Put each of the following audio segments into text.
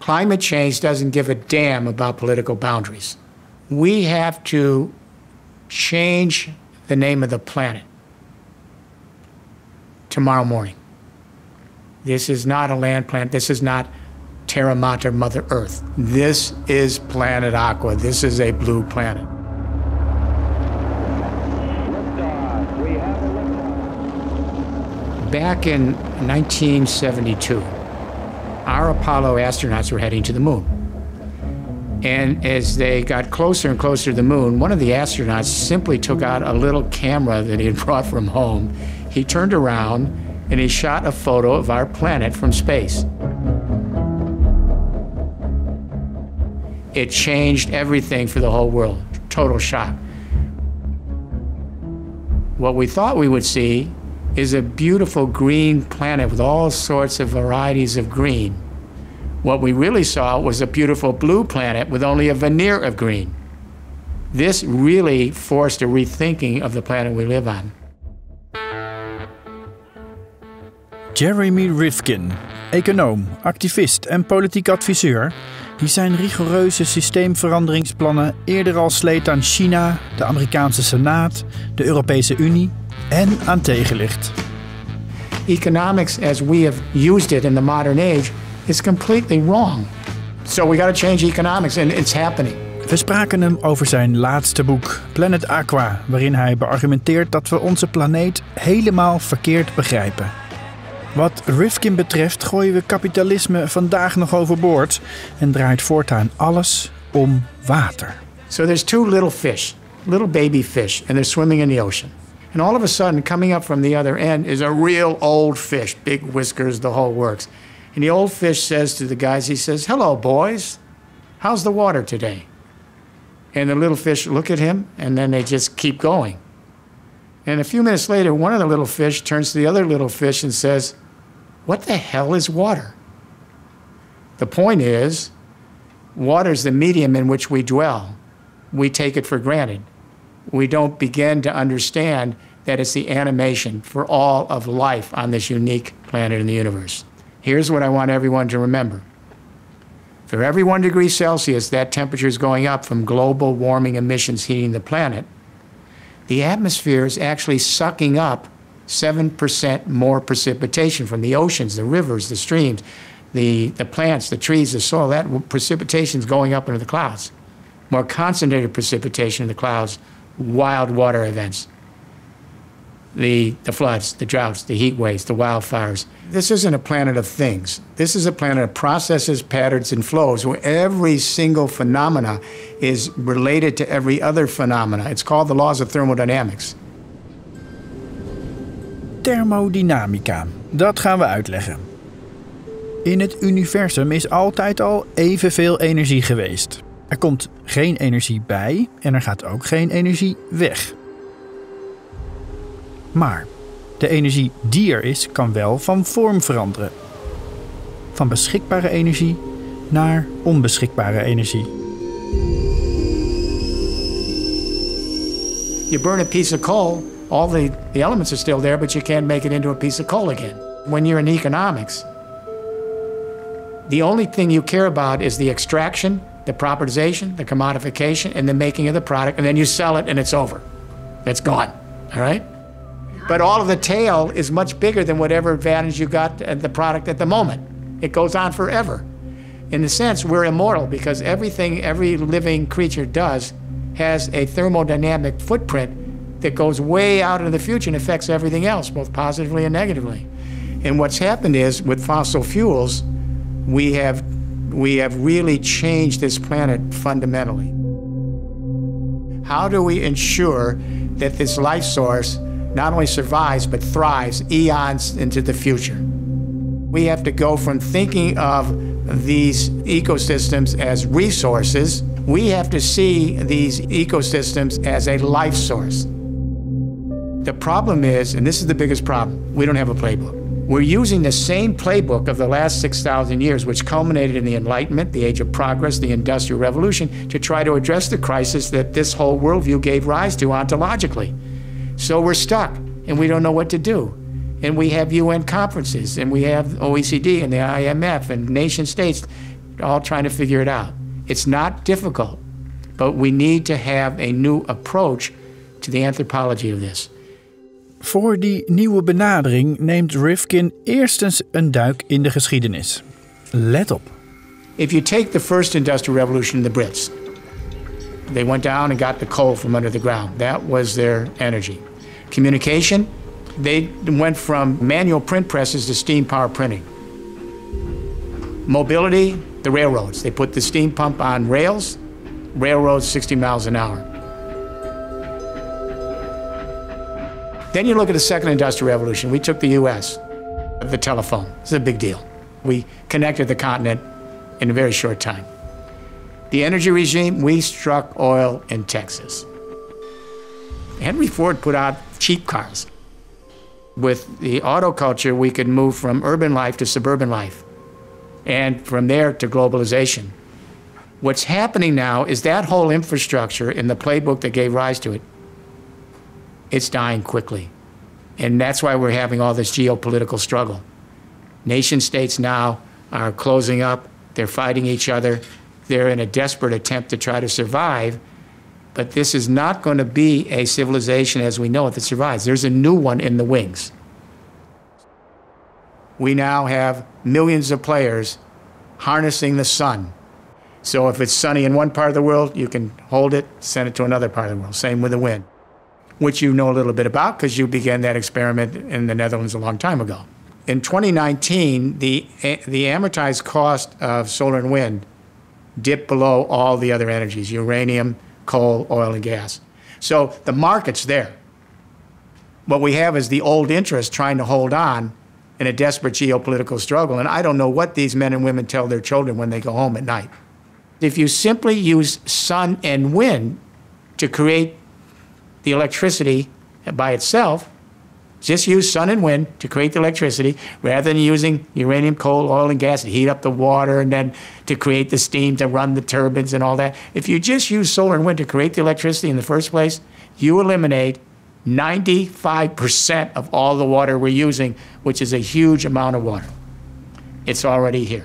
Climate change doesn't give a damn about political boundaries. We have to change the name of the planet tomorrow morning. This is not a land planet. This is not Terra Mater, Mother Earth. This is planet Aqua. This is a blue planet. Back in 1972, our Apollo astronauts were heading to the moon. And as they got closer and closer to the moon, one of the astronauts simply took out a little camera that he had brought from home. He turned around and he shot a photo of our planet from space. It changed everything for the whole world. Total shock. What we thought we would see is a beautiful green planet with all sorts of varieties of green. What we really saw was a beautiful blue planet with only a veneer of green. This really forced a rethinking of the planet we live on. Jeremy Rifkin, econoom, activist en politiek adviseur, die zijn rigoureuze systeemveranderingsplannen eerder al sleet aan China, de Amerikaanse Senaat, de Europese Unie en aan Tegenlicht. Economics as we have used it in the modern age is completely wrong. So we got to change economics and it's happening. We spraken hem over zijn laatste boek, Planet Aqua, waarin hij beargumenteert dat we onze planeet helemaal verkeerd begrijpen. Wat Rifkin betreft gooien we kapitalisme vandaag nog overboord en draait voortaan alles om water. So there's two little baby fish, and they're swimming in the ocean. And all of a sudden, coming up from the other end is a real old fish, big whiskers, the whole works. And the old fish says to the guys, he says, "Hello, boys. How's the water today?" And the little fish look at him, and then they just keep going. And a few minutes later, one of the little fish turns to the other little fish and says, "What the hell is water?" The point is, water is the medium in which we dwell. We take it for granted. We don't begin to understand that it's the animation for all of life on this unique planet in the universe. Here's what I want everyone to remember. For every 1 degree Celsius, that temperature is going up from global warming emissions heating the planet. The atmosphere is actually sucking up 7% more precipitation from the oceans, the rivers, the streams, the plants, the trees, the soil. That precipitation is going up into the clouds. More concentrated precipitation in the clouds, wild water events, the floods, the droughts, the heat waves, the wildfires. This isn't a planet of things. This is a planet of processes, patterns, and flows where every single phenomena is related to every other phenomena. It's called the laws of thermodynamics. Thermodynamica, dat gaan we uitleggen. In het universum is altijd al evenveel energie geweest. Er komt geen energie bij en er gaat ook geen energie weg. Maar de energie die er is, kan wel van vorm veranderen. Van beschikbare energie naar onbeschikbare energie. You burn a piece of coal, all the elements are still there, but you can't make it into a piece of coal again. When you're in economics, the only thing you care about is the extraction, the propertization, the commodification, and the making of the product, and then you sell it and it's over. It's gone, all right? But all of the tail is much bigger than whatever advantage you got at the product at the moment. It goes on forever. In a sense, we're immortal because everything every living creature does has a thermodynamic footprint that goes way out into the future and affects everything else, both positively and negatively. And what's happened is, with fossil fuels, we have really changed this planet fundamentally. How do we ensure that this life source not only survives but thrives eons into the future? We have to go from thinking of these ecosystems as resources. We have to see these ecosystems as a life source. The problem is, and this is the biggest problem, we don't have a playbook. We're using the same playbook of the last 6,000 years, which culminated in the Enlightenment, the Age of Progress, the Industrial Revolution, to try to address the crisis that this whole worldview gave rise to ontologically. So we're stuck, and we don't know what to do. And we have UN conferences, and we have OECD and the IMF and nation states all trying to figure it out. It's not difficult, but we need to have a new approach to the anthropology of this. Voor die nieuwe benadering neemt Rifkin eerst eens een duik in de geschiedenis. Let op. If you take the first industrial revolution, the Brits, they went down and got the coal from under the ground. That was their energy. Communication, they went from manual print presses to steam power printing. Mobility, the railroads. They put the steam pump on rails, railroads 60 miles an hour. Then you look at the second industrial revolution. We took the US, the telephone. It's a big deal. We connected the continent in a very short time. The energy regime, we struck oil in Texas. Henry Ford put out cheap cars. With the auto culture, we could move from urban life to suburban life, and from there to globalization. What's happening now is that whole infrastructure in the playbook that gave rise to it, it's dying quickly. And that's why we're having all this geopolitical struggle. Nation states now are closing up, they're fighting each other, they're in a desperate attempt to try to survive, but this is not going to be a civilization as we know it that survives. There's a new one in the wings. We now have millions of players harnessing the sun. So if it's sunny in one part of the world, you can hold it, send it to another part of the world. Same with the wind, which you know a little bit about because you began that experiment in the Netherlands a long time ago. In 2019, the amortized cost of solar and wind dipped below all the other energies, uranium, coal, oil, and gas. So the market's there. What we have is the old interest trying to hold on in a desperate geopolitical struggle, and I don't know what these men and women tell their children when they go home at night. If you simply use sun and wind to create the electricity by itself, just use sun and wind to create the electricity rather than using uranium, coal, oil, and gas to heat up the water and then to create the steam to run the turbines and all that. If you just use solar and wind to create the electricity in the first place, you eliminate 95% of all the water we're using, which is a huge amount of water. It's already here.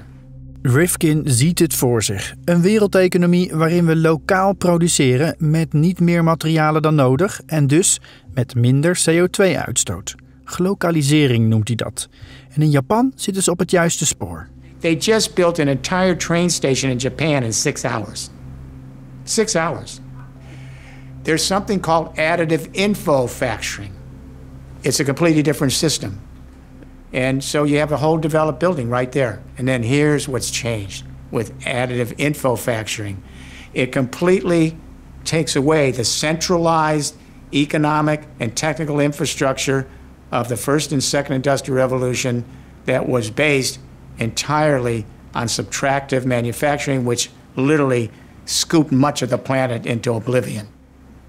Rifkin ziet het voor zich. Een wereldeconomie waarin we lokaal produceren met niet meer materialen dan nodig en dus met minder CO2-uitstoot. Glokalisering noemt hij dat. En in Japan zitten ze op het juiste spoor. They just built an entire train station in Japan in 6 hours. 6 hours. There's something called additive infofactoring. It's a completely different system. And so you have a whole developed building right there. And then here's what's changed with additive infofactoring. It completely takes away the centralized economic and technical infrastructure of the first and second industrial revolution that was based entirely on subtractive manufacturing, which literally scooped much of the planet into oblivion.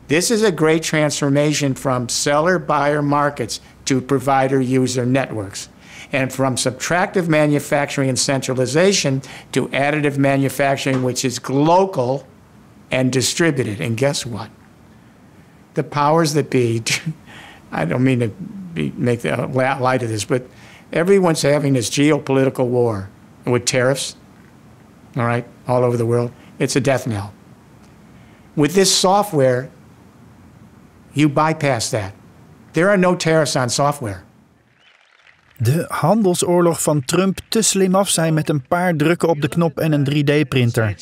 This is a great transformation from seller-buyer markets to provider-user networks, and from subtractive manufacturing and centralization to additive manufacturing, which is local and distributed. And guess what? The powers that be, I don't mean to make light of this, but everyone's having this geopolitical war with tariffs, all right, all over the world. It's a death knell. With this software, you bypass that. There are no tariffs on software. De handelsoorlog van Trump te slim af zijn met een paar drukken op de knop en een 3D-printer.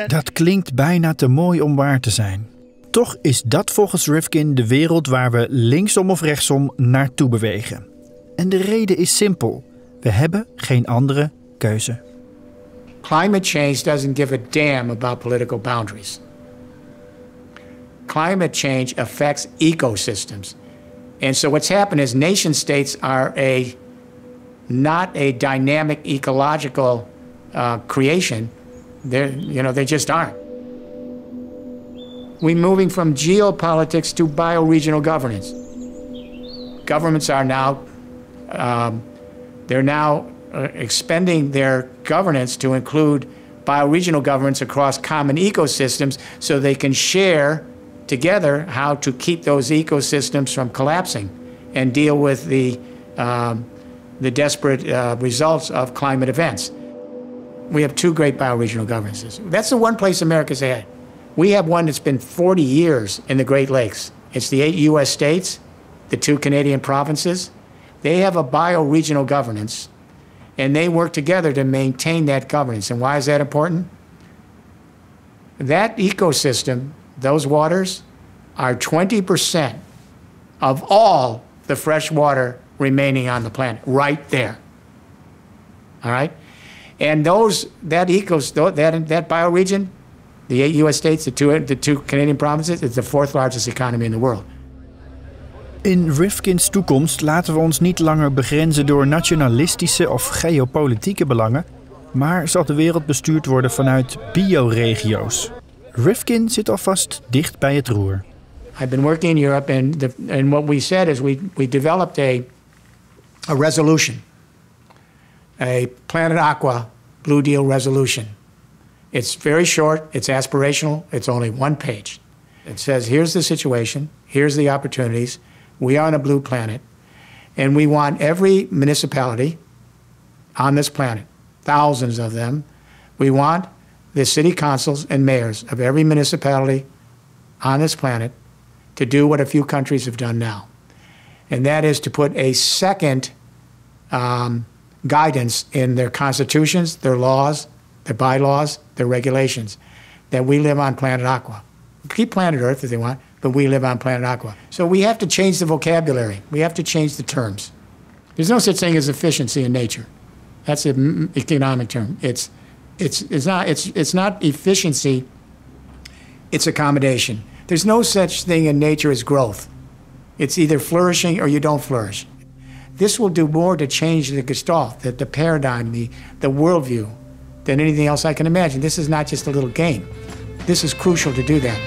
Dat klinkt bijna te mooi om waar te zijn. Toch is dat volgens Rifkin de wereld waar we linksom of rechtsom naartoe bewegen. En de reden is simpel. We hebben geen andere keuze. Climate change doesn't give a damn about political boundaries. Climate change affects ecosystems. And so what's happened is nation states are not a dynamic ecological creation. They just aren't. We're moving from geopolitics to bioregional governance. Governments are now, expanding their governance to include bioregional governance across common ecosystems so they can share together how to keep those ecosystems from collapsing and deal with the desperate results of climate events. We have two great bioregional governances. That's the one place America's ahead. We have one that's been 40 years in the Great Lakes. It's the 8 U.S. states, the 2 Canadian provinces. They have a bioregional governance, and they work together to maintain that governance. And why is that important? That ecosystem, those waters, are 20% of all the fresh water remaining on the planet, right there. All right? And that bioregion, the 8 U.S. states, the two Canadian provinces, it's the 4th largest economy in the world. In Rifkins toekomst laten we ons niet langer begrenzen door nationalistische of geopolitieke belangen, maar zal de wereld bestuurd worden vanuit bioregio's. Rifkin zit alvast dicht bij het roer. I've been working in Europe, and what we said is we developed a resolution, a Planet Aqua Blue Deal resolution. It's very short, it's aspirational, it's only 1 page. It says, here's the situation, here's the opportunities, we are on a blue planet, and we want every municipality on this planet, thousands of them, we want the city councils and mayors of every municipality on this planet to do what a few countries have done now. And that is to put a second guidance in their constitutions, their laws, their bylaws, their regulations, that we live on planet Aqua. Keep planet Earth if they want, but we live on planet Aqua. So we have to change the vocabulary. We have to change the terms. There's no such thing as efficiency in nature. That's an economic term. It's not efficiency, it's accommodation. There's no such thing in nature as growth. It's either flourishing or you don't flourish. This will do more to change the gestalt, the paradigm, the worldview, than anything else I can imagine. This is not just a little game. This is crucial to do that.